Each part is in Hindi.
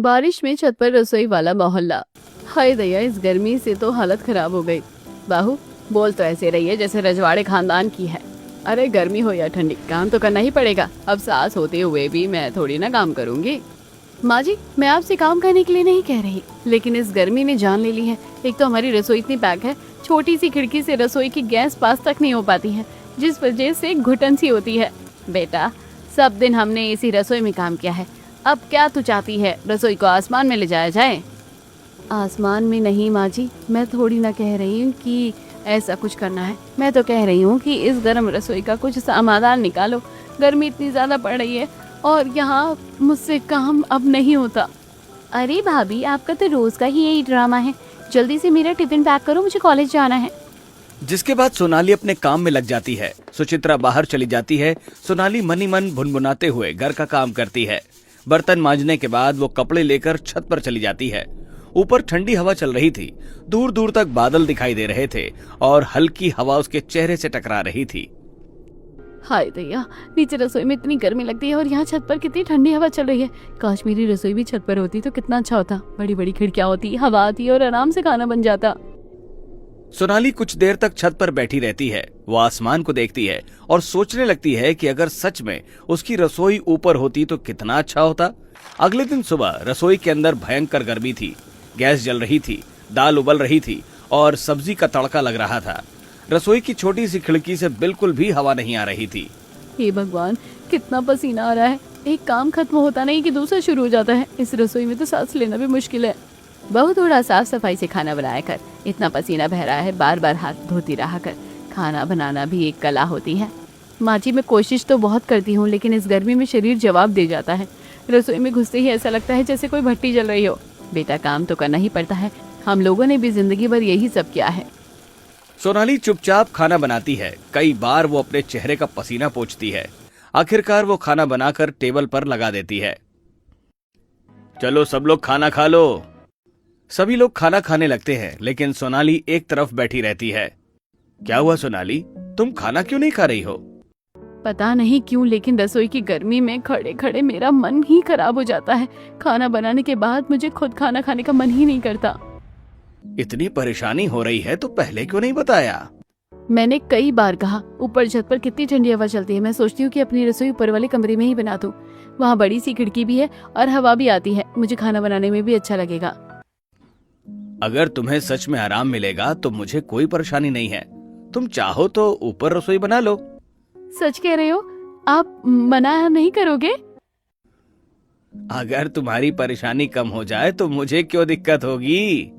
बारिश में छत पर रसोई वाला मोहल्ला। हाय दया, इस गर्मी से तो हालत खराब हो गई। बाहू, बोल तो ऐसे रही है जैसे रजवाड़े खानदान की है। अरे गर्मी हो या ठंडी, काम तो करना ही पड़ेगा। अब सास होते हुए भी मैं थोड़ी ना काम करूंगी। माँ जी, मैं आपसे काम करने के लिए नहीं कह रही, लेकिन इस गर्मी ने जान ले ली है। एक तो हमारी रसोई इतनी पैक है, छोटी सी खिड़की से रसोई की गैस पास तक नहीं हो पाती है, जिस वजह से घुटन सी होती है। बेटा, सब दिन हमने इसी रसोई में काम किया है, अब क्या तू चाहती है रसोई को आसमान में ले जाया जाए? आसमान में नहीं माँ जी, मैं थोड़ी ना कह रही हूँ कि ऐसा कुछ करना है। मैं तो कह रही हूँ कि इस गर्म रसोई का कुछ समाधान निकालो। गर्मी इतनी ज़्यादा पड़ रही है और यहाँ मुझसे काम अब नहीं होता। अरे भाभी, आपका तो रोज़ का ही यही ड्रामा है। जल्दी से मेरा टिफिन पैक करो, मुझे कॉलेज जाना है। जिसके बाद सोनाली अपने काम में लग जाती है। सुचित्रा बाहर चली जाती है। सोनाली मन ही मन भुनभुनाते हुए घर का काम करती है। बर्तन मांजने के बाद वो कपड़े लेकर छत पर चली जाती है। ऊपर ठंडी हवा चल रही थी, दूर दूर तक बादल दिखाई दे रहे थे और हल्की हवा उसके चेहरे से टकरा रही थी। हाय दैया, नीचे रसोई में इतनी गर्मी लगती है और यहाँ छत पर कितनी ठंडी हवा चल रही है। काश मेरी रसोई भी छत पर होती तो कितना अच्छा होता। बड़ी बड़ी खिड़कियां होती, हवा आती और आराम से खाना बन जाता। सोनाली कुछ देर तक छत पर बैठी रहती है। वो आसमान को देखती है और सोचने लगती है कि अगर सच में उसकी रसोई ऊपर होती तो कितना अच्छा होता। अगले दिन सुबह रसोई के अंदर भयंकर गर्मी थी। गैस जल रही थी, दाल उबल रही थी और सब्जी का तड़का लग रहा था। रसोई की छोटी सी खिड़की से बिल्कुल भी हवा नहीं आ रही थी। हे भगवान, कितना पसीना आ रहा है। एक काम खत्म होता नहीं कि दूसरा शुरू हो जाता है। इस रसोई में तो सांस लेना भी मुश्किल है। बहुत थोड़ा साफ सफाई से खाना बनाया कर। इतना पसीना बह रहा है, बार बार हाथ धोती रहा कर। खाना बनाना भी एक कला होती है। माँ जी, मैं कोशिश तो बहुत करती हूँ, लेकिन इस गर्मी में शरीर जवाब दे जाता है। रसोई में घुसते ही ऐसा लगता है जैसे कोई भट्टी जल रही हो। बेटा, काम तो करना ही पड़ता है। हम लोगों ने भी जिंदगी भर यही सब किया है। सोनाली चुपचाप खाना बनाती है। कई बार वो अपने चेहरे का पसीना पोंछती है। आखिरकार वो खाना बनाकर टेबल पर लगा देती है। चलो सब लोग खाना खा लो। सभी लोग खाना खाने लगते हैं, लेकिन सोनाली एक तरफ बैठी रहती है। क्या हुआ सोनाली, तुम खाना क्यों नहीं खा रही हो? पता नहीं क्यों, लेकिन रसोई की गर्मी में खड़े खड़े मेरा मन ही खराब हो जाता है। खाना बनाने के बाद मुझे खुद खाना खाने का मन ही नहीं करता। इतनी परेशानी हो रही है तो पहले क्यों नहीं बताया? मैंने कई बार कहा, ऊपर छत पर कितनी ठंडी हवा चलती है। मैं सोचती हूँ कि अपनी रसोई ऊपर वाले कमरे में ही बना दूं। वहाँ बड़ी सी खिड़की भी है और हवा भी आती है। मुझे खाना बनाने में भी अच्छा लगेगा। अगर तुम्हें सच में आराम मिलेगा तो मुझे कोई परेशानी नहीं है। तुम चाहो तो ऊपर रसोई बना लो। सच कह रहे हो? आप मना नहीं करोगे? अगर तुम्हारी परेशानी कम हो जाए तो मुझे क्यों दिक्कत होगी।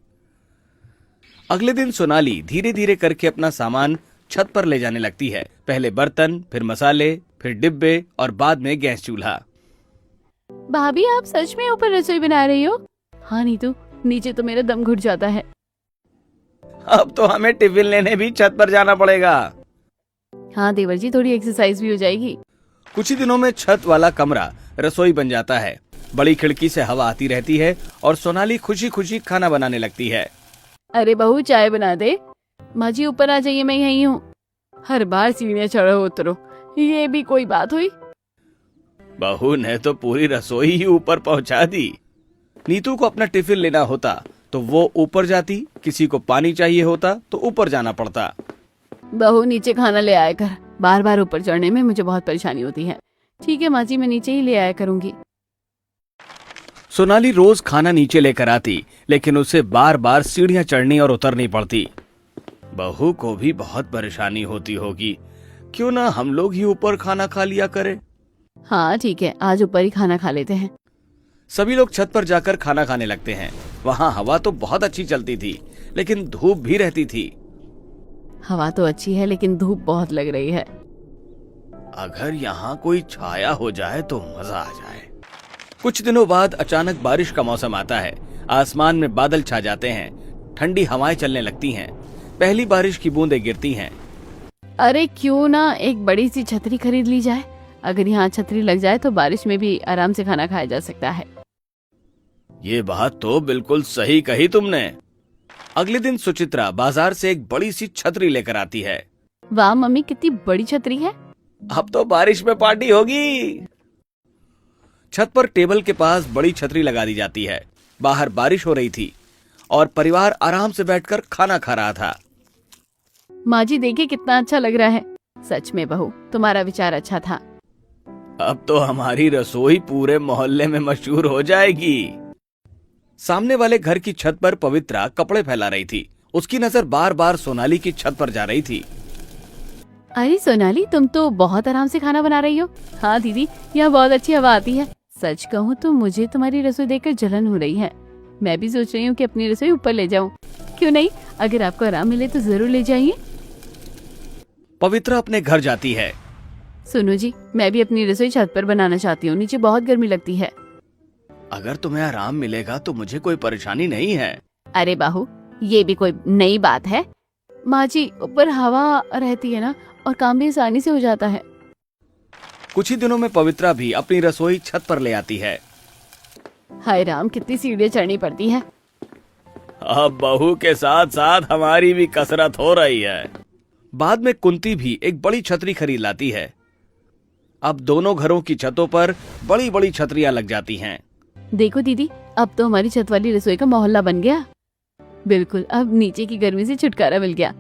अगले दिन सोनाली धीरे धीरे करके अपना सामान छत पर ले जाने लगती है। पहले बर्तन, फिर मसाले, फिर डिब्बे और बाद में गैस चूल्हा। भाभी, आप सच में ऊपर रसोई बना रही हो? हाँ नीतू, नीचे तो मेरा दम घुट जाता है। अब तो हमें टिफिन लेने भी छत पर जाना पड़ेगा। हाँ देवर जी, थोड़ी एक्सरसाइज भी हो जाएगी। कुछ ही दिनों में छत वाला कमरा रसोई बन जाता है। बड़ी खिड़की से हवा आती रहती है और सोनाली खुशी खुशी खाना बनाने लगती है। अरे बहू, चाय बना दे। माँ जी, ऊपर आ जाइए, मैं यहीं हूँ। हर बार सीढ़ियाँ चढ़ो उतरो, ये भी कोई बात हुई? बहू ने तो पूरी रसोई ही ऊपर पहुंचा दी। नीतू को अपना टिफिन लेना होता तो वो ऊपर जाती, किसी को पानी चाहिए होता तो ऊपर जाना पड़ता। बहू, नीचे खाना ले आया कर। बार बार ऊपर चढ़ने में मुझे बहुत परेशानी होती है। ठीक है माँ जी, मैं नीचे ही ले आया करूंगी। सोनाली रोज खाना नीचे लेकर आती, लेकिन उसे बार बार सीढ़ियां चढ़नी और उतरनी पड़ती। बहू को भी बहुत परेशानी होती होगी। क्यों ना हम लोग ही ऊपर खाना खा लिया करें। हाँ ठीक है, आज ऊपर ही खाना खा लेते हैं। सभी लोग छत पर जाकर खाना खाने लगते हैं। वहाँ हवा तो बहुत अच्छी चलती थी, लेकिन धूप भी रहती थी। हवा तो अच्छी है, लेकिन धूप बहुत लग रही है। अगर यहाँ कोई छाया हो जाए तो मजा आ जाए। कुछ दिनों बाद अचानक बारिश का मौसम आता है। आसमान में बादल छा जाते हैं, ठंडी हवाएं चलने लगती हैं। पहली बारिश की बूंदें गिरती हैं। अरे क्यों ना एक बड़ी सी छतरी खरीद ली जाए। अगर यहाँ छतरी लग जाए तो बारिश में भी आराम से खाना खाया जा सकता है। ये बात तो बिल्कुल सही कही तुमने। अगले दिन सुचित्रा बाजार से एक बड़ी सी छतरी लेकर आती है। वाह मम्मी, कितनी बड़ी छतरी है। अब तो बारिश में पार्टी होगी। छत पर टेबल के पास बड़ी छतरी लगा दी जाती है। बाहर बारिश हो रही थी और परिवार आराम से बैठकर खाना खा रहा था। माँ जी देखिए कितना अच्छा लग रहा है। सच में बहू, तुम्हारा विचार अच्छा था। अब तो हमारी रसोई पूरे मोहल्ले में मशहूर हो जाएगी। सामने वाले घर की छत पर पवित्रा कपड़े फैला रही थी। उसकी नजर बार बार सोनाली की छत पर जा रही थी। अरे सोनाली, तुम तो बहुत आराम से खाना बना रही हो। हाँ दीदी, यहाँ बहुत अच्छी हवा आती है। सच कहूँ तो मुझे तुम्हारी रसोई देखकर जलन हो रही है। मैं भी सोच रही हूँ कि अपनी रसोई ऊपर ले जाऊँ। क्यों नहीं, अगर आपको आराम मिले तो जरूर ले जाइए। पवित्रा अपने घर जाती है। सुनो जी, मैं भी अपनी रसोई छत पर बनाना चाहती हूँ। नीचे बहुत गर्मी लगती है। अगर तुम्हें आराम मिलेगा तो मुझे कोई परेशानी नहीं है। अरे बाहू, ये भी कोई नई बात है। माँ जी, ऊपर हवा रहती है ना, और काम भी आसानी से हो जाता है। कुछ ही दिनों में पवित्रा भी अपनी रसोई छत पर ले आती है। हाय राम, कितनी सीढ़ियाँ चढ़नी पड़ती है। अब बहू के साथ साथ हमारी भी कसरत हो रही है। बाद में कुंती भी एक बड़ी छतरी खरीद लाती है। अब दोनों घरों की छतों पर बड़ी बड़ी छतरियां लग जाती हैं। देखो दीदी, अब तो हमारी छत वाली रसोई का मोहल्ला बन गया। बिल्कुल, अब नीचे की गर्मी से छुटकारा मिल गया।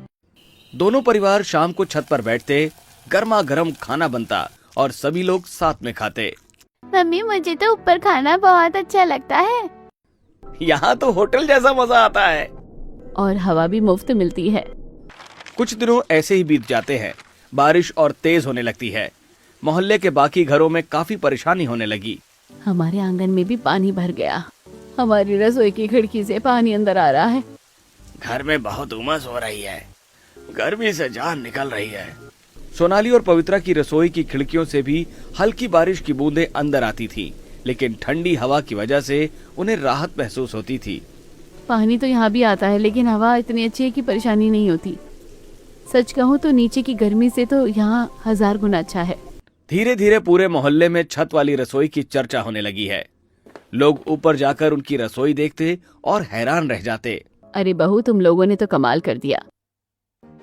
दोनों परिवार शाम को छत पर बैठते, गर्मा गर्म खाना बनता और सभी लोग साथ में खाते। मम्मी, मुझे तो ऊपर खाना बहुत अच्छा लगता है। यहाँ तो होटल जैसा मजा आता है। और हवा भी मुफ्त मिलती है। कुछ दिनों ऐसे ही बीत जाते हैं। बारिश और तेज होने लगती है। मोहल्ले के बाकी घरों में काफी परेशानी होने लगी। हमारे आंगन में भी पानी भर गया। हमारी रसोई की खिड़की से पानी अंदर आ रहा है। घर में बहुत उमस हो रही है। गर्मी से जान निकल रही है। सोनाली और पवित्रा की रसोई की खिड़कियों से भी हल्की बारिश की बूंदें अंदर आती थीं, लेकिन ठंडी हवा की वजह से उन्हें राहत महसूस होती थी। पानी तो यहाँ भी आता है, लेकिन हवा इतनी अच्छी है कि परेशानी नहीं होती। सच कहूँ तो नीचे की गर्मी से तो यहाँ 1000 गुना अच्छा है। धीरे धीरे पूरे मोहल्ले में छत वाली रसोई की चर्चा होने लगी है। लोग ऊपर जाकर उनकी रसोई देखते और हैरान रह जाते। अरे बहू, तुम लोगों ने तो कमाल कर दिया।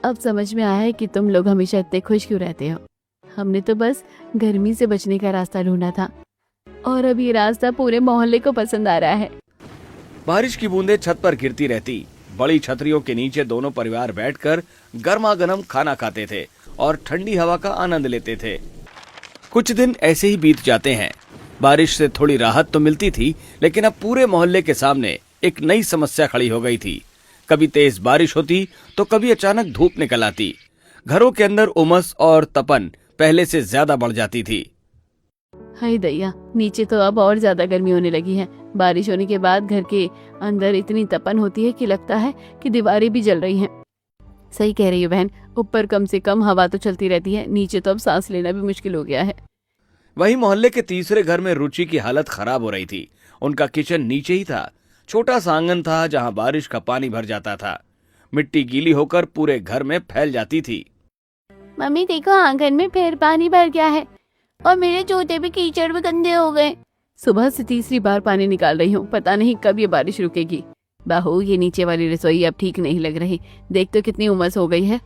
अब समझ में आया है कि तुम लोग हमेशा इतने खुश क्यों रहते हो। हमने तो बस गर्मी से बचने का रास्ता ढूंढा था, और अब ये रास्ता पूरे मोहल्ले को पसंद आ रहा है। बारिश की बूंदें छत पर गिरती रहती। बड़ी छतरियों के नीचे दोनों परिवार बैठकर गर्मा गर्म खाना खाते थे और ठंडी हवा का आनंद लेते थे। कुछ दिन ऐसे ही बीत जाते हैं। बारिश से थोड़ी राहत तो मिलती थी, लेकिन अब पूरे मोहल्ले के सामने एक नई समस्या खड़ी हो गई थी। कभी तेज बारिश होती तो कभी अचानक धूप निकल आती। घरों के अंदर उमस और तपन पहले से ज्यादा बढ़ जाती थी। हाय दैया, नीचे तो अब और ज्यादा गर्मी होने लगी है। बारिश होने के बाद घर के अंदर इतनी तपन होती है कि लगता है कि दीवारें भी जल रही हैं। सही कह रही हो बहन, ऊपर कम से कम हवा तो चलती रहती है, नीचे तो अब सांस लेना भी मुश्किल हो गया है। वहीं मोहल्ले के तीसरे घर में रुचि की हालत खराब हो रही थी। उनका किचन नीचे ही था। छोटा सा आंगन था जहां बारिश का पानी भर जाता था। मिट्टी गीली होकर पूरे घर में फैल जाती थी। मम्मी देखो, आंगन में फिर पानी भर गया है और मेरे जूते भी कीचड़ में गंदे हो गए। सुबह से तीसरी बार पानी निकाल रही हूँ, पता नहीं कब ये बारिश रुकेगी। बहू, ये नीचे वाली रसोई अब ठीक नहीं लग रही। देख तो कितनी उमस हो गई है।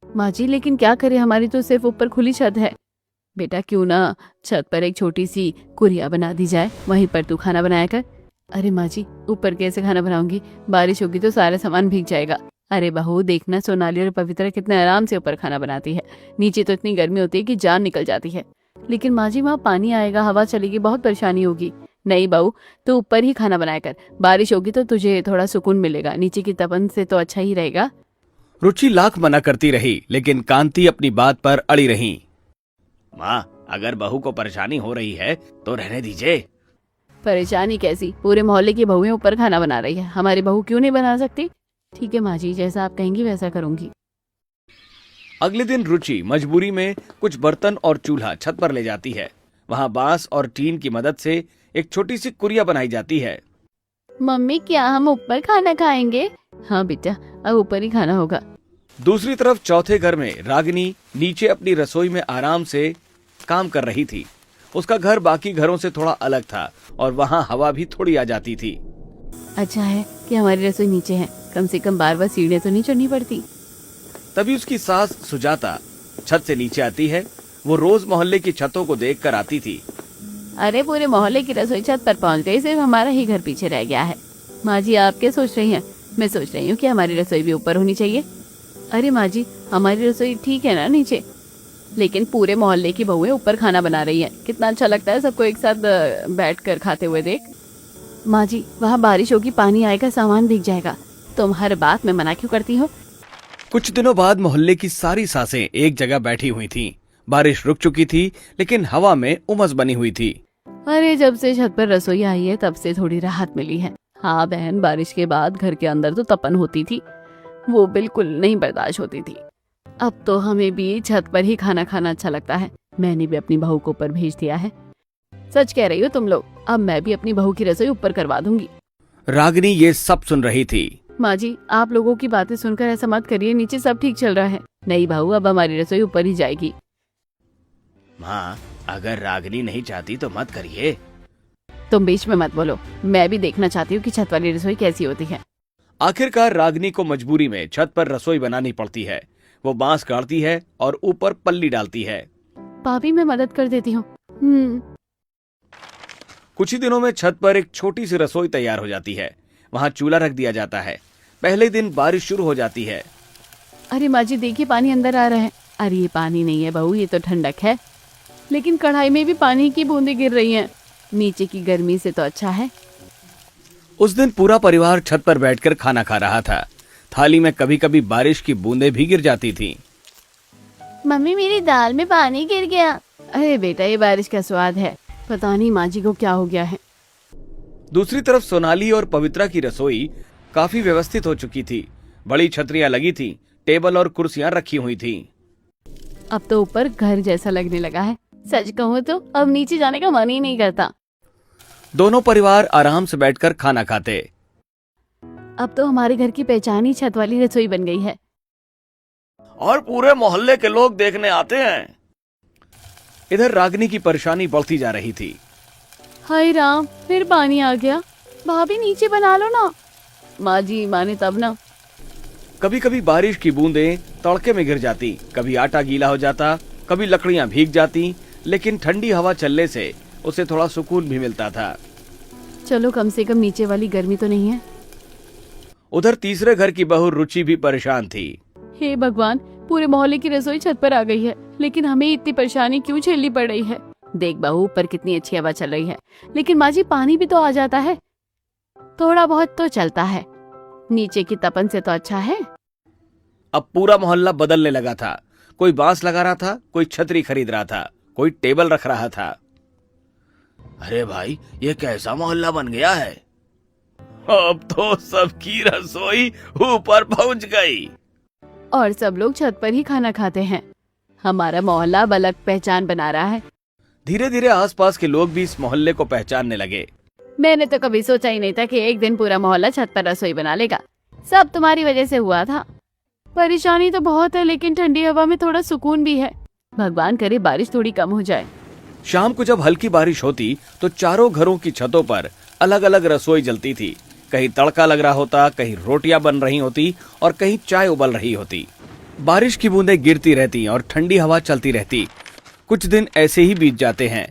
माँ जी, लेकिन क्या करें, हमारी तो सिर्फ ऊपर खुली छत है। बेटा, क्यों ना छत पर एक छोटी सी कुरिया बना दी जाए, वहीं पर तू खाना बनाया कर। अरे माँ जी, ऊपर कैसे खाना बनाऊंगी, बारिश होगी तो सारा सामान भीग जाएगा। अरे बहू, देखना सोनाली और पवित्रा कितने आराम से ऊपर खाना बनाती है। नीचे तो इतनी गर्मी होती है कि जान निकल जाती है। लेकिन माँ जी, वहाँ पानी आएगा, हवा चलेगी, बहुत परेशानी होगी। नहीं बहू, तो ऊपर ही खाना बनाया कर। बारिश होगी तो तुझे थोड़ा सुकून मिलेगा, नीचे की तपन से तो अच्छा ही रहेगा। रुचि लाख मना करती रही, लेकिन कांति अपनी बात पर अड़ी रही। माँ, अगर बहू को परेशानी हो रही है तो रहने दीजिए। परेशानी कैसी, पूरे मोहल्ले की बहुएं ऊपर खाना बना रही है, हमारी बहू क्यों नहीं बना सकती? ठीक है माँ जी, जैसा आप कहेंगी वैसा करूंगी। अगले दिन रुचि मजबूरी में कुछ बर्तन और चूल्हा छत पर ले जाती है। वहाँ बांस और टीन की मदद से एक छोटी सी कुरिया बनाई जाती है। मम्मी, क्या हम ऊपर खाना खाएंगे? हाँ बेटा, अब ऊपर ही खाना होगा। दूसरी तरफ चौथे घर में रागिनी नीचे अपनी रसोई में आराम से काम कर रही थी। उसका घर बाकी घरों से थोड़ा अलग था और वहाँ हवा भी थोड़ी आ जाती थी। अच्छा है कि हमारी रसोई नीचे है, कम से कम बार बार सीढ़ियाँ तो नहीं चढ़नी पड़ती। तभी उसकी सास सुजाता छत से नीचे आती है। वो रोज मोहल्ले की छतों को देखकर आती थी। अरे पूरे मोहल्ले की रसोई छत पर पहुंच गई, सिर्फ हमारा ही घर पीछे रह गया है। माँ जी आप क्या सोच रही हैं? मैं सोच रही हूँ कि हमारी रसोई भी ऊपर होनी चाहिए। अरे माँ जी हमारी रसोई ठीक है ना नीचे, लेकिन पूरे मोहल्ले की बहुएं ऊपर खाना बना रही हैं। कितना अच्छा लगता है सबको एक साथ बैठ कर खाते हुए देख। माँ जी वहाँ बारिश होगी, पानी आएगा, सामान भीग जाएगा। तुम हर बात में मना क्यों करती हो? कुछ दिनों बाद मोहल्ले की सारी सांसें एक जगह बैठी हुई थीं। बारिश रुक चुकी थी, लेकिन हवा में उमस बनी हुई थी। अरे जब से छत पर रसोई आई है तब से थोड़ी राहत मिली है। हाँ बहन, बारिश के बाद घर के अंदर तो तपन होती थी, वो बिल्कुल नहीं बर्दाश्त होती थी। अब तो हमें भी छत पर ही खाना खाना अच्छा लगता है। मैंने भी अपनी बहू को ऊपर भेज दिया है। सच कह रही हो तुम लोग, अब मैं भी अपनी बहू की रसोई ऊपर करवा दूंगी। रागिनी ये सब सुन रही थी। माँ जी आप लोगों की बातें सुनकर ऐसा मत करिए, नीचे सब ठीक चल रहा है। नहीं बहू, अब हमारी रसोई ऊपर ही जाएगी। माँ अगर रागिनी नहीं चाहती तो मत करिए। तुम बीच में मत बोलो, मैं भी देखना चाहती हूँ कि छत वाली रसोई कैसी होती है। आखिरकार रागिनी को मजबूरी में छत पर रसोई बनानी पड़ती है। वो बांस गाड़ती है और ऊपर पल्ली डालती है। भाभी मैं मदद कर देती हूँ। कुछ ही दिनों में छत पर एक छोटी सी रसोई तैयार हो जाती है। वहाँ चूल्हा रख दिया जाता है। पहले दिन बारिश शुरू हो जाती है। अरे माँ जी देखिए पानी अंदर आ रहा है। अरे ये पानी नहीं है बहू, ये तो ठंडक है, लेकिन कढ़ाई में भी पानी की बूंदें गिर रही हैं। नीचे की गर्मी से तो अच्छा है। उस दिन पूरा परिवार छत पर बैठकर खाना खा रहा था। थाली में कभी कभी बारिश की बूंदें भी गिर जाती थीं। मम्मी मेरी दाल में पानी गिर गया। अरे बेटा ये बारिश का स्वाद है, पता नहीं माँ जी को क्या हो गया है। दूसरी तरफ सोनाली और पवित्रा की रसोई काफी व्यवस्थित हो चुकी थी। बड़ी छतरियां लगी थी, टेबल और कुर्सियां रखी हुई थीं। अब तो ऊपर घर जैसा लगने लगा है। सच कहूँ तो अब नीचे जाने का मन ही नहीं करता। दोनों परिवार आराम से बैठकर खाना खाते। अब तो हमारे घर की पहचान ही छत वाली रसोई बन गई है और पूरे मोहल्ले के लोग देखने आते हैं। इधर रागिनी की परेशानी बढ़ती जा रही थी। हाय राम, फिर पानी आ गया। भाभी नीचे बना लो ना। माँ जी माने तब ना। कभी कभी बारिश की बूंदें तड़के में गिर जाती, कभी आटा गीला हो जाता, कभी लकड़ियां भीग जाती, लेकिन ठंडी हवा चलने से उसे थोड़ा सुकून भी मिलता था। चलो कम से कम नीचे वाली गर्मी तो नहीं है। उधर तीसरे घर की बहू रुचि भी परेशान थी। हे भगवान, पूरे मोहल्ले की रसोई छत पर आ गई है, लेकिन हमें इतनी परेशानी क्यों झेलनी पड़ रही है? देख बहू, ऊपर कितनी अच्छी हवा चल रही है, लेकिन माँ जी पानी भी तो आ जाता है। थोड़ा बहुत तो चलता है, नीचे की तपन से तो अच्छा है। अब पूरा मोहल्ला बदलने लगा था। कोई बांस लगा रहा था, कोई छतरी खरीद रहा था, कोई टेबल रख रहा था। अरे भाई, ये कैसा मोहल्ला बन गया है? अब तो सबकी रसोई ऊपर पहुंच गई और सब लोग छत पर ही खाना खाते हैं। हमारा मोहल्ला अब अलग पहचान बना रहा है। धीरे धीरे आसपास के लोग भी इस मोहल्ले को पहचानने लगे। मैंने तो कभी सोचा ही नहीं था कि एक दिन पूरा मोहल्ला छत पर रसोई बना लेगा। सब तुम्हारी वजह से हुआ था। परेशानी तो बहुत है, लेकिन ठंडी हवा में थोड़ा सुकून भी है। भगवान करे बारिश थोड़ी कम हो जाए। शाम को जब हल्की बारिश होती तो चारों घरों की छतों पर अलग अलग रसोई जलती थी। कहीं तड़का लग रहा होता, कहीं रोटियां बन रही होती और कहीं चाय उबल रही होती। बारिश की बूंदें गिरती रहती और ठंडी हवा चलती रहती। कुछ दिन ऐसे ही बीत जाते हैं।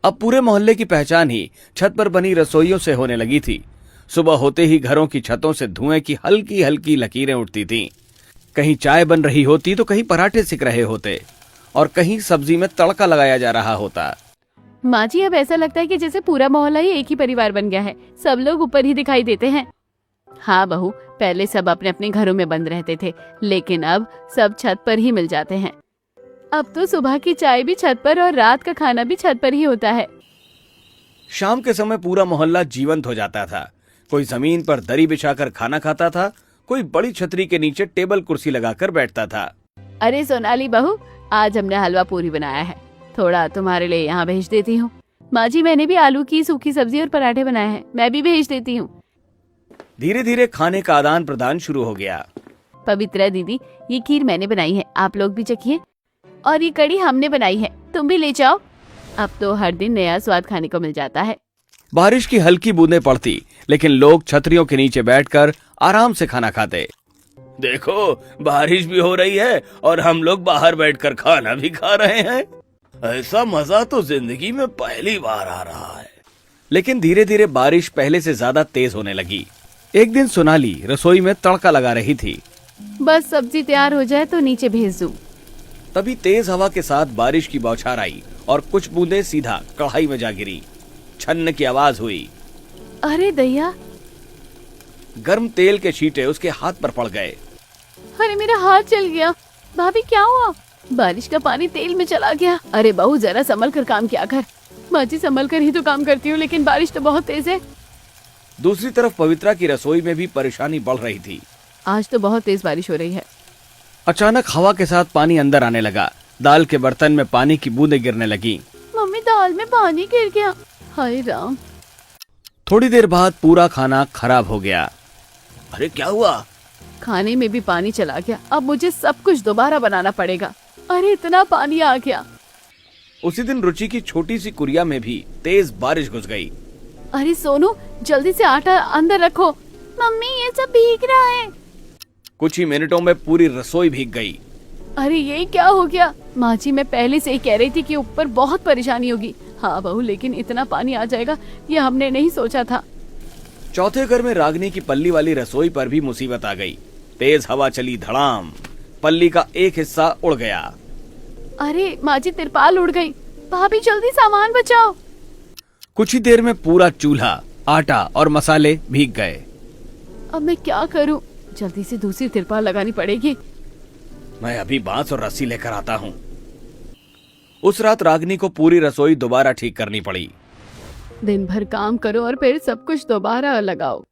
अब पूरे मोहल्ले की पहचान ही छत पर बनी रसोइयों से होने लगी थी। सुबह होते ही घरों की छतों से धुएं की हल्की हल्की लकीरें उठती थीं। कहीं चाय बन रही होती तो कहीं पराठे सिक रहे होते और कहीं सब्जी में तड़का लगाया जा रहा होता। माँ जी अब ऐसा लगता है कि जैसे पूरा मोहल्ला ही एक ही परिवार बन गया है। सब लोग ऊपर ही दिखाई देते हैं। हाँ बहू, पहले सब अपने अपने घरों में बंद रहते थे, लेकिन अब सब छत पर ही मिल जाते हैं। अब तो सुबह की चाय भी छत पर और रात का खाना भी छत पर ही होता है। शाम के समय पूरा मोहल्ला जीवंत हो जाता था। कोई जमीन पर दरी बिछाकर खाना खाता था, कोई बड़ी छतरी के नीचे टेबल कुर्सी लगाकर बैठता था। अरे सोनाली बहू, आज हमने हलवा पूरी बनाया है, थोड़ा तुम्हारे लिए यहाँ भेज देती हूँ। माँ जी मैंने भी आलू की सूखी सब्जी और पराठे बनाए हैं, मैं भी भेज देती हूँ। धीरे धीरे खाने का आदान प्रदान शुरू हो गया। पवित्रा दीदी, ये खीर मैंने बनाई है, आप लोग भी चखिए। और ये कड़ी हमने बनाई है, तुम भी ले जाओ। अब तो हर दिन नया स्वाद खाने को मिल जाता है। बारिश की हल्की बूंदें पड़ती, लेकिन लोग छतरियों के नीचे बैठकर आराम से खाना खाते। देखो, बारिश भी हो रही है और हम लोग बाहर बैठकर खाना भी खा रहे हैं। ऐसा मजा तो जिंदगी में पहली बार आ रहा है। लेकिन धीरे धीरे बारिश पहले से ज्यादा तेज होने लगी। एक दिन सोनाली रसोई में तड़का लगा रही थी। बस सब्जी तैयार हो जाए तो नीचे भेज दूं। तभी तेज हवा के साथ बारिश की बौछार आई और कुछ बूंदें सीधा कढ़ाई में जा गिरी। छन्न की आवाज हुई। अरे दैया, गर्म तेल के छींटे उसके हाथ पर पड़ गए। अरे मेरा हाथ जल गया। भाभी क्या हुआ? बारिश का पानी तेल में चला गया। अरे बहू जरा संभल कर काम किया कर। माँ जी संभल कर ही तो काम करती हूँ, लेकिन बारिश तो बहुत तेज है। दूसरी तरफ पवित्रा की रसोई में भी परेशानी बढ़ रही थी। आज तो बहुत तेज बारिश हो रही है। अचानक हवा के साथ पानी अंदर आने लगा। दाल के बर्तन में पानी की बूंदें गिरने लगी। मम्मी दाल में पानी गिर गया। हाय राम। थोड़ी देर बाद पूरा खाना खराब हो गया। अरे क्या हुआ? खाने में भी पानी चला गया। अब मुझे सब कुछ दोबारा बनाना पड़ेगा। अरे इतना पानी आ गया। उसी दिन रुचि की छोटी सी कुरिया में भी तेज बारिश घुस गई। अरे सोनू, जल्दी से आटा अंदर रखो। मम्मी ये सब भीग रहा है। कुछ ही मिनटों में पूरी रसोई भीग गई। अरे ये क्या हो गया? माँ जी मैं पहले से ही कह रही थी कि ऊपर बहुत परेशानी होगी। हाँ बहू, लेकिन इतना पानी आ जाएगा ये हमने नहीं सोचा था। चौथे घर में रागनी की पल्ली वाली रसोई पर भी मुसीबत आ गई। तेज हवा चली धड़ाम। पल्ली का एक हिस्सा उड़ गया। अरे माँ जी तिरपाल उड़ गई। भाभी जल्दी सामान बचाओ। कुछ ही देर में पूरा चूल्हा, आटा और मसाले भीग गए। अब मैं क्या करूँ? जल्दी से दूसरी तिरपाल लगानी पड़ेगी। मैं अभी बांस और रस्सी लेकर आता हूँ। उस रात रागनी को पूरी रसोई दोबारा ठीक करनी पड़ी। दिन भर काम करो और फिर सब कुछ दोबारा लगाओ।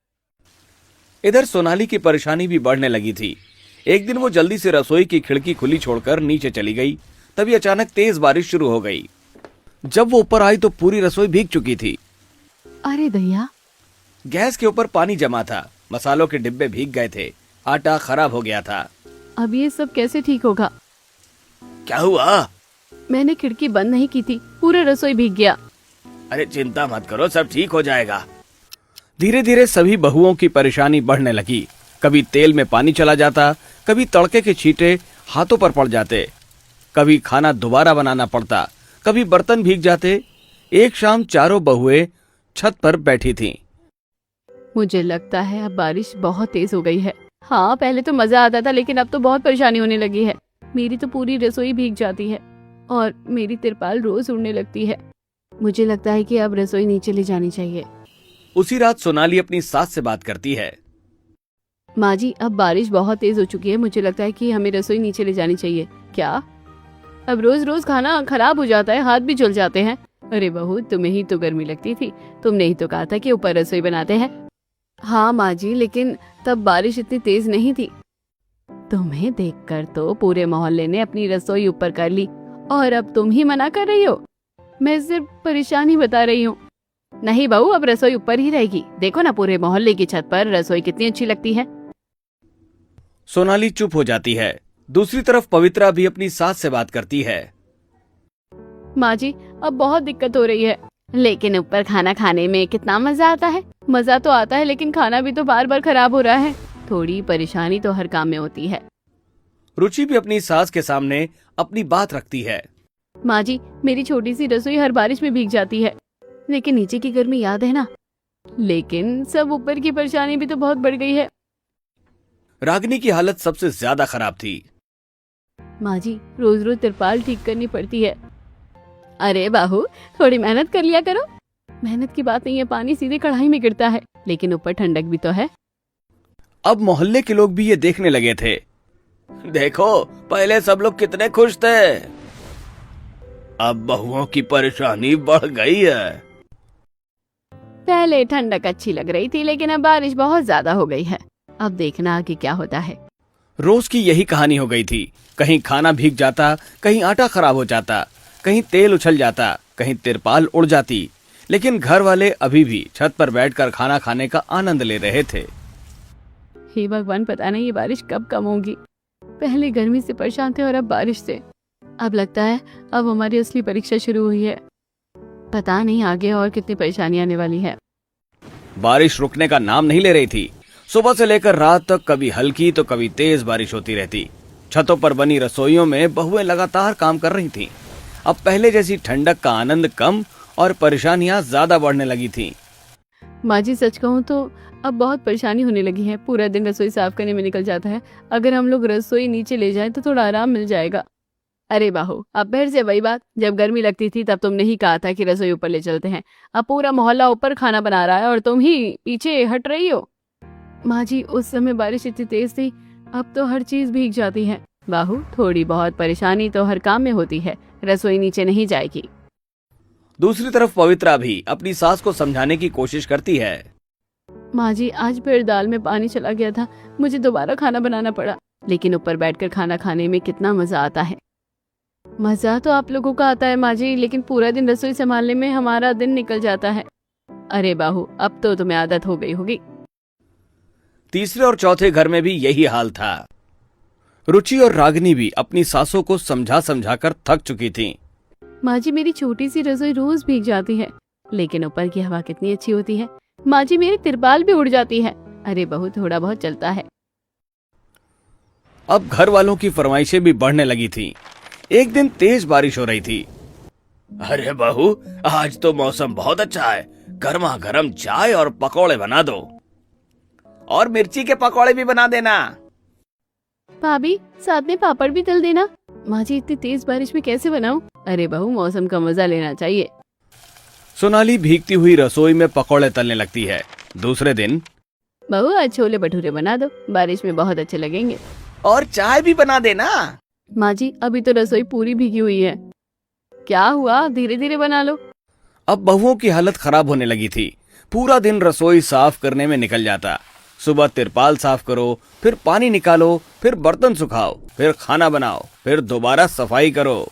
इधर सोनाली की परेशानी भी बढ़ने लगी थी। एक दिन वो जल्दी से रसोई की खिड़की खुली छोड़कर नीचे चली गई। तभी अचानक तेज बारिश शुरू हो गई। जब वो ऊपर आई तो पूरी रसोई भीग चुकी थी। अरे दैया, गैस के ऊपर पानी जमा था। मसालों के डिब्बे भीग गए थे। आटा खराब हो गया था। अब ये सब कैसे ठीक होगा? क्या हुआ? मैंने खिड़की बंद नहीं की थी, पूरा रसोई भीग गया। अरे चिंता मत करो, सब ठीक हो जाएगा। धीरे धीरे सभी बहुओं की परेशानी बढ़ने लगी। कभी तेल में पानी चला जाता, कभी तड़के के छींटे हाथों पर पड़ जाते, कभी खाना दोबारा बनाना पड़ता, कभी बर्तन भीग जाते। एक शाम चारों बहुएं छत पर बैठी थीं। मुझे लगता है अब बारिश बहुत तेज हो गई है। हाँ पहले तो मजा आता था, लेकिन अब तो बहुत परेशानी होने लगी है। मेरी तो पूरी रसोई भीग जाती है और मेरी तिरपाल रोज उड़ने लगती है। मुझे लगता है कि अब रसोई नीचे ले जानी चाहिए। उसी रात सोनाली अपनी सास से बात करती है। माँ जी अब बारिश बहुत तेज हो चुकी है, मुझे लगता है कि हमें रसोई नीचे ले जानी चाहिए। क्या? अब रोज रोज खाना खराब हो जाता है, हाथ भी जल जाते हैं। अरे बहू तुम्हें ही तो गर्मी लगती थी, तुमने ही तो कहा था कि ऊपर रसोई बनाते हैं। हाँ माँ जी, लेकिन तब बारिश इतनी तेज नहीं थी। तुम्हें देखकर तो पूरे मोहल्ले ने अपनी रसोई ऊपर कर ली और अब तुम ही मना कर रही हो। मैं सिर्फ परेशानी बता रही हूँ। नहीं बहू, अब रसोई ऊपर ही रहेगी। देखो ना पूरे मोहल्ले की छत पर रसोई कितनी अच्छी लगती है। सोनाली चुप हो जाती है। दूसरी तरफ पवित्रा भी अपनी सास से बात करती है। माँ जी अब बहुत दिक्कत हो रही है, लेकिन ऊपर खाना खाने में कितना मजा आता है। मजा तो आता है, लेकिन खाना भी तो बार बार खराब हो रहा है। थोड़ी परेशानी तो हर काम में होती है। रुचि भी अपनी सास के सामने अपनी बात रखती है। माँ जी मेरी छोटी सी रसोई हर बारिश में भीग जाती है, लेकिन नीचे की गर्मी याद है ना। लेकिन सब ऊपर की परेशानी भी तो बहुत बढ़ गई है। रागिनी की हालत सबसे ज्यादा खराब थी। माँ जी रोज रोज तिरपाल ठीक करनी पड़ती है। अरे बाहू थोड़ी मेहनत कर लिया करो। मेहनत की बात नहीं है, पानी सीधे कढ़ाई में गिरता है, लेकिन ऊपर ठंडक भी तो है। अब मोहल्ले के लोग भी ये देखने लगे थे। देखो पहले सब लोग कितने खुश थे, अब बहुओं की परेशानी बढ़ गई है। पहले ठंडक अच्छी लग रही थी, लेकिन अब बारिश बहुत ज्यादा हो गई है। अब देखना आगे क्या होता है। रोज की यही कहानी हो गई थी। कहीं खाना भीग जाता, कहीं आटा खराब हो जाता, कहीं तेल उछल जाता, कहीं तिरपाल उड़ जाती, लेकिन घर वाले अभी भी छत पर बैठकर खाना खाने का आनंद ले रहे थे। हे भगवान, पता नहीं ये बारिश कब कम होगी। पहले गर्मी से परेशान थे और अब बारिश से। अब लगता है अब हमारी असली परीक्षा शुरू हुई है। पता नहीं आगे और कितनी परेशानी आने वाली है। बारिश रुकने का नाम नहीं ले रही थी। सुबह से लेकर रात तक कभी हल्की तो कभी तेज बारिश होती रहती। छतों पर बनी रसोइयों में बहुएं लगातार काम कर रही थीं। अब पहले जैसी ठंडक का आनंद कम और परेशानियां ज्यादा बढ़ने लगी थीं। माँ जी सच कहूँ तो अब बहुत परेशानी होने लगी है। पूरा दिन रसोई साफ करने में निकल जाता है। अगर हम लोग रसोई नीचे ले जाएं तो थोड़ा आराम मिल जाएगा। अरे बाहू, अब फिर से वही बात। जब गर्मी लगती थी तब तुमने ही कहा था कि रसोई ऊपर ले चलते हैं। अब पूरा मोहल्ला ऊपर खाना बना रहा है और तुम ही पीछे हट रही हो। माँ जी, उस समय बारिश इतनी तेज थी, अब तो हर चीज भीग जाती है। बाहू, थोड़ी बहुत परेशानी तो हर काम में होती है। रसोई नीचे नहीं जाएगी। दूसरी तरफ पवित्रा भी अपनी सास को समझाने की कोशिश करती है। माँ जी, आज फिर दाल में पानी चला गया था, मुझे दोबारा खाना बनाना पड़ा। लेकिन ऊपर बैठकर खाना खाने में कितना मजा आता है। मजा तो आप लोगों का आता है माँ जी, लेकिन पूरा दिन रसोई संभालने में हमारा दिन निकल जाता है। अरे बाहू, अब तो तुम्हें आदत हो गई होगी। तीसरे और चौथे घर में भी यही हाल था। रुचि और रागिनी भी अपनी सासों को समझा समझा कर थक चुकी थीं। माँ जी, मेरी छोटी सी रसोई रोज भीग जाती है, लेकिन ऊपर की हवा कितनी अच्छी होती है। माँ जी, मेरी तिरपाल भी उड़ जाती है। अरे बहू, थोड़ा बहुत चलता है। अब घर वालों की फरमाइशें भी बढ़ने लगी थीं। एक दिन तेज बारिश हो रही थी। अरे बहू, आज तो मौसम बहुत अच्छा है, गर्मा गर्म चाय और पकौड़े बना दो, और मिर्ची के पकौड़े भी बना देना। भाभी, साथ में पापड़ भी तल देना। माँ जी, इतनी तेज बारिश में कैसे बनाऊं? अरे बहू, मौसम का मजा लेना चाहिए। सोनाली भीगती हुई रसोई में पकौड़े तलने लगती है। दूसरे दिन, बहू, आज छोले भटूरे बना दो, बारिश में बहुत अच्छे लगेंगे। और चाय भी बना देना। माँ जी, अभी तो रसोई पूरी भीगी हुई है। क्या हुआ, धीरे धीरे बना लो। अब बहुओं की हालत खराब होने लगी थी। पूरा दिन रसोई साफ करने में निकल जाता। सुबह तिरपाल साफ करो, फिर पानी निकालो, फिर बर्तन सुखाओ, फिर खाना बनाओ, फिर दोबारा सफाई करो।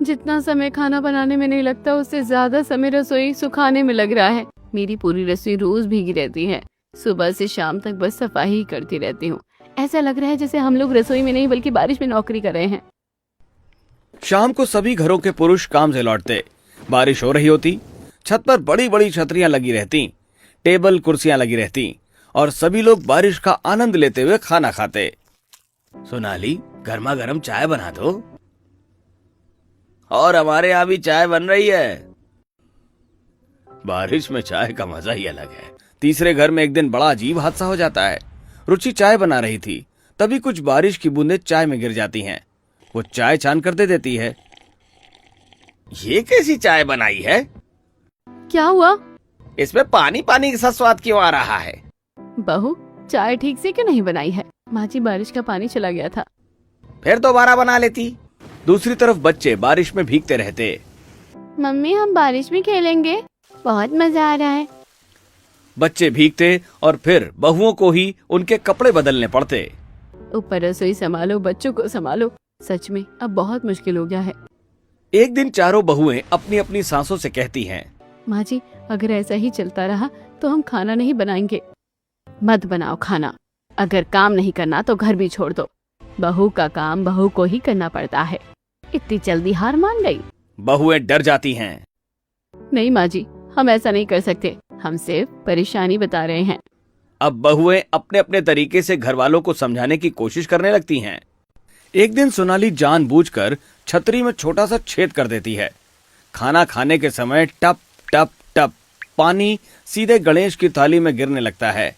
जितना समय खाना बनाने में नहीं लगता, उससे ज्यादा समय रसोई सुखाने में लग रहा है। मेरी पूरी रसोई रोज भीगी रहती है। सुबह से शाम तक बस सफाई ही करती रहती हूँ। ऐसा लग रहा है जैसे हम लोग रसोई में नहीं बल्कि बारिश में नौकरी कर रहे हैं। शाम को सभी घरों के पुरुष काम से लौटते। बारिश हो रही होती। छत पर बड़ी बड़ी छतरियां लगी रहती, टेबल कुर्सियां लगी रहती, और सभी लोग बारिश का आनंद लेते हुए खाना खाते। सोनाली, गर्मा गर्म चाय बना दो। और हमारे यहाँ भी चाय बन रही है। बारिश में चाय का मजा ही अलग है। तीसरे घर में एक दिन बड़ा अजीब हादसा हो जाता है। रुचि चाय बना रही थी, तभी कुछ बारिश की बूंदें चाय में गिर जाती हैं। वो चाय छान कर दे देती है। ये कैसी चाय बनाई है? क्या हुआ? इसमें पानी पानी के साथ स्वाद क्यों आ रहा है? बहू, चाय ठीक से क्यों नहीं बनाई है? माँ जी, बारिश का पानी चला गया था। फिर दोबारा बना लेती। दूसरी तरफ बच्चे बारिश में भीगते रहते। मम्मी, हम बारिश में खेलेंगे, बहुत मजा आ रहा है। बच्चे भीगते और फिर बहुओं को ही उनके कपड़े बदलने पड़ते। ऊपर रसोई संभालो, बच्चों को संभालो। सच में अब बहुत मुश्किल हो गया है। एक दिन चारों बहुएं अपनी अपनी सासों से कहती हैं, माँ जी, अगर ऐसा ही चलता रहा तो हम खाना नहीं बनाएंगे। मत बनाओ खाना। अगर काम नहीं करना तो घर भी छोड़ दो। बहू का काम बहू को ही करना पड़ता है। इतनी जल्दी हार मान गई? बहुएं डर जाती हैं। नहीं माँ जी, हम ऐसा नहीं कर सकते। हम सिर्फ परेशानी बता रहे हैं। अब बहुएं अपने अपने तरीके से घर वालों को समझाने की कोशिश करने लगती हैं। एक दिन सोनाली जानबूझकर छतरी में छोटा सा छेद कर देती है। खाना खाने के समय टप टप टप पानी सीधे गणेश की थाली में गिरने लगता है।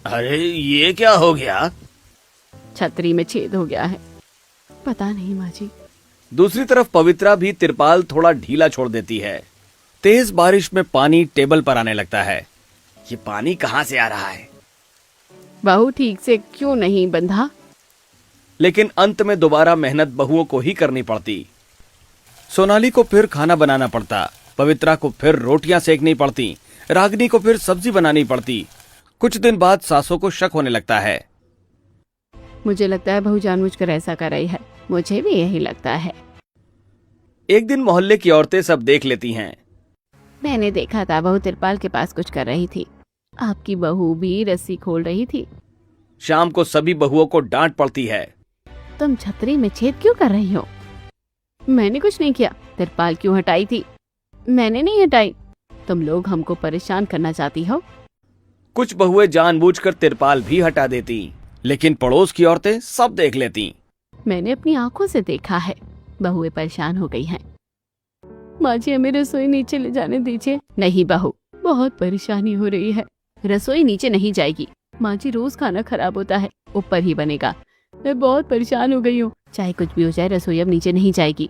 अरे ये क्या हो गया? छतरी में छेद हो गया है। पता नहीं माँ जी। दूसरी तरफ पवित्रा भी तिरपाल थोड़ा ढीला छोड़ देती है। तेज बारिश में पानी टेबल पर आने लगता है। ये पानी कहाँ से आ रहा है? बहू, ठीक से क्यों नहीं बंधा? लेकिन अंत में दोबारा मेहनत बहुओं को ही करनी पड़ती। सोनाली को फिर खाना बनाना पड़ता, पवित्रा को फिर रोटियां सेकनी पड़ती, रागिनी को फिर सब्जी बनानी पड़ती। कुछ दिन बाद सासों को शक होने लगता है। मुझे लगता है बहू जानबूझकर ऐसा कर रही है। मुझे भी यही लगता है। एक दिन मोहल्ले की औरतें सब देख लेती हैं। मैंने देखा था बहू तिरपाल के पास कुछ कर रही थी। आपकी बहू भी रस्सी खोल रही थी। शाम को सभी बहुओं को डांट पड़ती है। तुम छतरी में छेद क्यों कर रही हो? मैंने कुछ नहीं किया। तिरपाल क्यों हटाई थी? मैंने नहीं हटाई। तुम लोग हमको परेशान करना चाहती हो। कुछ बहुएं जानबूझकर तिरपाल भी हटा देती, लेकिन पड़ोस की औरतें सब देख लेती। मैंने अपनी आंखों से देखा है। बहुएं परेशान हो गई हैं। माँ जी हमें रसोई नीचे ले जाने दीजिए। नहीं बहू, बहुत परेशानी हो रही है। रसोई नीचे नहीं जाएगी माँ जी, रोज खाना खराब होता है, ऊपर ही बनेगा। मैं बहुत परेशान हो गई हूँ। चाहे कुछ भी हो जाए, रसोई अब नीचे नहीं जाएगी।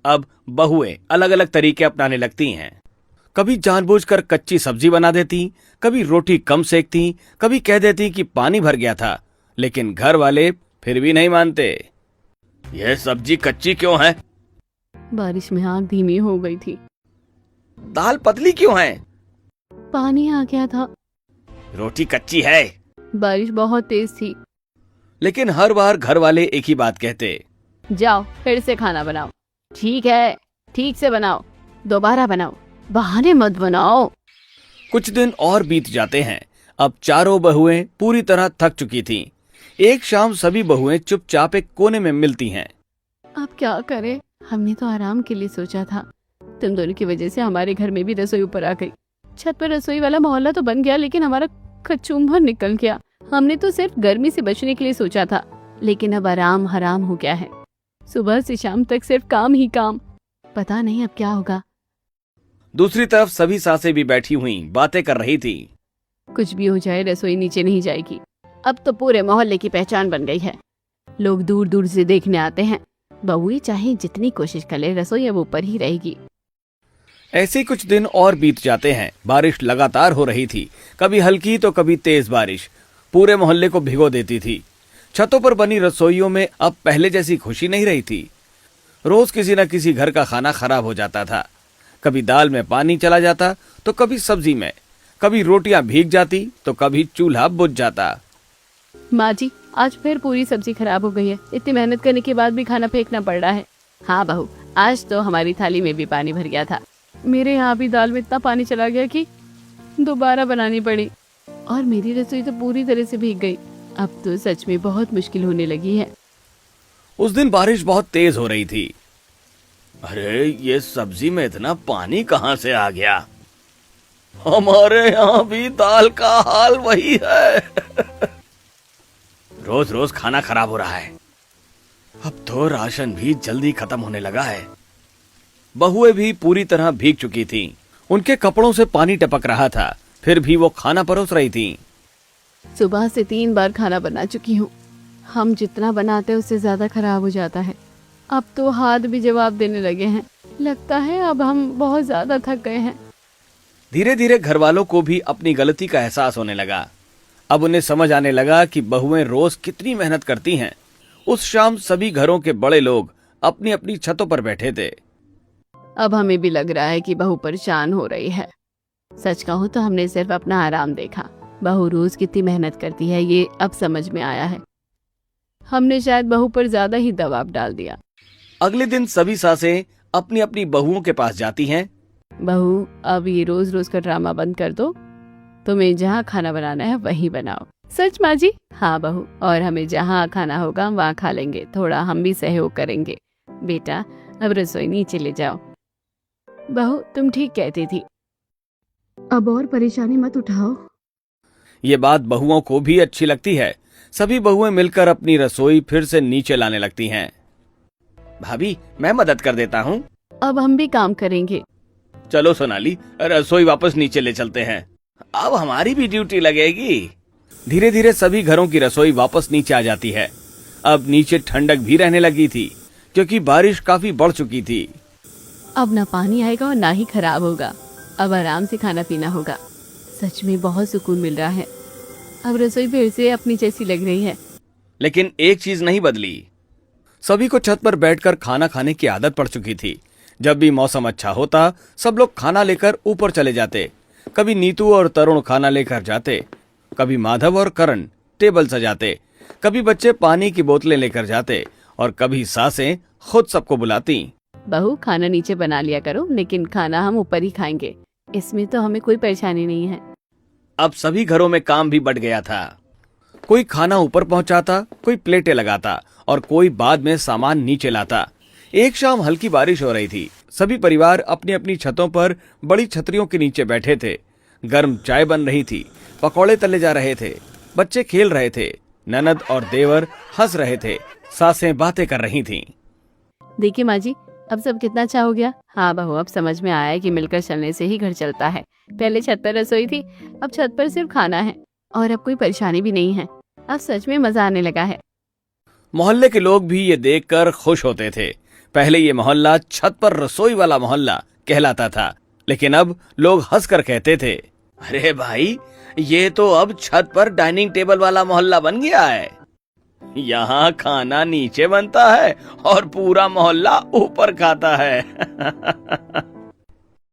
अब बहुएं अलग अलग तरीके अपनाने लगती हैं। कभी जानबूझकर कच्ची सब्जी बना देती, कभी रोटी कम सेकती, कभी कह देती कि पानी भर गया था, लेकिन घर वाले फिर भी नहीं मानते। यह सब्जी कच्ची क्यों है? बारिश में आग धीमी हो गई थी। दाल पतली क्यों है? पानी आ गया था। रोटी कच्ची है। बारिश बहुत तेज थी। लेकिन हर बार घर वाले एक ही बात कहते, जाओ फिर से खाना बनाओ। ठीक है, ठीक से बनाओ, दोबारा बनाओ, बहाने मत बनाओ। कुछ दिन और बीत जाते हैं। अब चारों बहुएं पूरी तरह थक चुकी थीं। एक शाम सभी बहुएं चुपचाप एक कोने में मिलती हैं। अब क्या करें? हमने तो आराम के लिए सोचा था। तुम दोनों की वजह से हमारे घर में भी रसोई ऊपर आ गई। छत पर रसोई वाला मोहल्ला तो बन गया, लेकिन हमारा कचूम्बर निकल गया। हमने तो सिर्फ गर्मी से बचने के लिए सोचा था, लेकिन अब आराम हराम हो गया है। सुबह से शाम तक सिर्फ काम ही काम। पता नहीं अब क्या होगा। दूसरी तरफ सभी सासें भी बैठी हुई बातें कर रही थी। कुछ भी हो जाए, रसोई नीचे नहीं जाएगी। अब तो पूरे मोहल्ले की पहचान बन गई है। लोग दूर दूर से देखने आते हैं। बहुएं चाहे जितनी कोशिश कर ले, रसोई अब ऊपर ही रहेगी। ऐसे कुछ दिन और बीत जाते हैं। बारिश लगातार हो रही थी, कभी हल्की तो कभी तेज बारिश पूरे मोहल्ले को भिगो देती थी। छतों पर बनी रसोइयों में अब पहले जैसी खुशी नहीं रही थी। रोज किसी न किसी घर का खाना खराब हो जाता था। कभी दाल में पानी चला जाता तो कभी सब्जी में, कभी रोटियां भीग जाती तो कभी चूल्हा बुझ जाता। माँ जी, आज फिर पूरी सब्जी खराब हो गई है। इतनी मेहनत करने के बाद भी खाना फेंकना पड़ रहा है। हाँ बहू, आज तो हमारी थाली में भी पानी भर गया था। मेरे यहाँ भी दाल में इतना पानी चला गया कि दोबारा बनानी पड़ी, और मेरी रसोई तो पूरी तरह से भीग गई। अब तो सच में बहुत मुश्किल होने लगी है। उस दिन बारिश बहुत तेज हो रही थी। अरे ये सब्जी में इतना पानी कहाँ से आ गया? हमारे यहाँ भी दाल का हाल वही है। रोज रोज खाना खराब हो रहा है। अब तो राशन भी जल्दी खत्म होने लगा है। बहुएं भी पूरी तरह भीग चुकी थीं। उनके कपड़ों से पानी टपक रहा था, फिर भी वो खाना परोस रही थीं। सुबह से 3 बार खाना बना चुकी हूँ। हम जितना बनाते हैं उससे ज्यादा खराब हो जाता है। अब तो हाथ भी जवाब देने लगे हैं। लगता है अब हम बहुत ज्यादा थक गए हैं। धीरे धीरे घर वालों को भी अपनी गलती का एहसास होने लगा। अब उन्हें समझ आने लगा कि बहुएं रोज कितनी मेहनत करती हैं। उस शाम सभी घरों के बड़े लोग अपनी अपनी छतों पर बैठे थे। अब हमें भी लग रहा है कि बहू परेशान हो रही है। सच कहूँ तो हमने सिर्फ अपना आराम देखा। बहू रोज कितनी मेहनत करती है, ये अब समझ में आया है। हमने शायद बहू पर ज्यादा ही दबाव डाल दिया। अगले दिन सभी सासें अपनी अपनी बहुओं के पास जाती हैं। बहू, अब ये रोज रोज का ड्रामा बंद कर दो। तुम्हें जहाँ खाना बनाना है वहीं बनाओ। सच माँ जी? हाँ बहू, और हमें जहाँ खाना होगा वहाँ खा लेंगे। थोड़ा हम भी सहयोग करेंगे। बेटा, अब रसोई नीचे ले जाओ। बहू, तुम ठीक कहती थी। अब और परेशानी मत उठाओ। ये बात बहुओं को भी अच्छी लगती है। सभी बहुएं मिलकर अपनी रसोई फिर से नीचे लाने लगती हैं। भाभी, मैं मदद कर देता हूँ। अब हम भी काम करेंगे। चलो सोनाली, रसोई वापस नीचे ले चलते हैं। अब हमारी भी ड्यूटी लगेगी। धीरे धीरे सभी घरों की रसोई वापस नीचे आ जाती है। अब नीचे ठंडक भी रहने लगी थी, क्योंकि बारिश काफी बढ़ चुकी थी। अब ना पानी आएगा और ना ही खराब होगा। अब आराम से खाना पीना होगा। सच में बहुत सुकून मिल रहा है। अब रसोई फिर से अपनी जैसी लग रही है। लेकिन एक चीज नहीं बदली। सभी को छत पर बैठकर खाना खाने की आदत पड़ चुकी थी। जब भी मौसम अच्छा होता, सब लोग खाना लेकर ऊपर चले जाते। कभी नीतू और तरुण खाना लेकर जाते, कभी माधव और करण टेबल सजाते, कभी बच्चे पानी की बोतलें लेकर जाते, और कभी सासें खुद सबको बुलाती। बहू, खाना नीचे बना लिया करो, लेकिन खाना हम ऊपर ही खाएंगे। इसमें तो हमें कोई परेशानी नहीं है। अब सभी घरों में काम भी बढ़ गया था। कोई खाना ऊपर पहुंचाता, कोई प्लेटें लगाता, और कोई बाद में सामान नीचे लाता। एक शाम हल्की बारिश हो रही थी। सभी परिवार अपनी अपनी छतों पर बड़ी छतरियों के नीचे बैठे थे। गर्म चाय बन रही थी, पकौड़े तले जा रहे थे, बच्चे खेल रहे थे, ननद और देवर हंस रहे थे, सासें बातें कर रही थीं। देखिए माँ जी, अब सब कितना अच्छा हो गया। हाँ बहू, अब समझ में आया है कि मिलकर चलने से ही घर चलता है। पहले छत पर रसोई थी, अब छत पर सिर्फ खाना है और अब कोई परेशानी भी नहीं है। अब सच में मजा आने लगा है। मोहल्ले के लोग भी ये देखकर खुश होते थे। पहले ये मोहल्ला छत पर रसोई वाला मोहल्ला कहलाता था, लेकिन अब लोग हंसकर कहते थे, अरे भाई, ये तो अब छत पर डाइनिंग टेबल वाला मोहल्ला बन गया है। यहाँ खाना नीचे बनता है और पूरा मोहल्ला ऊपर खाता है।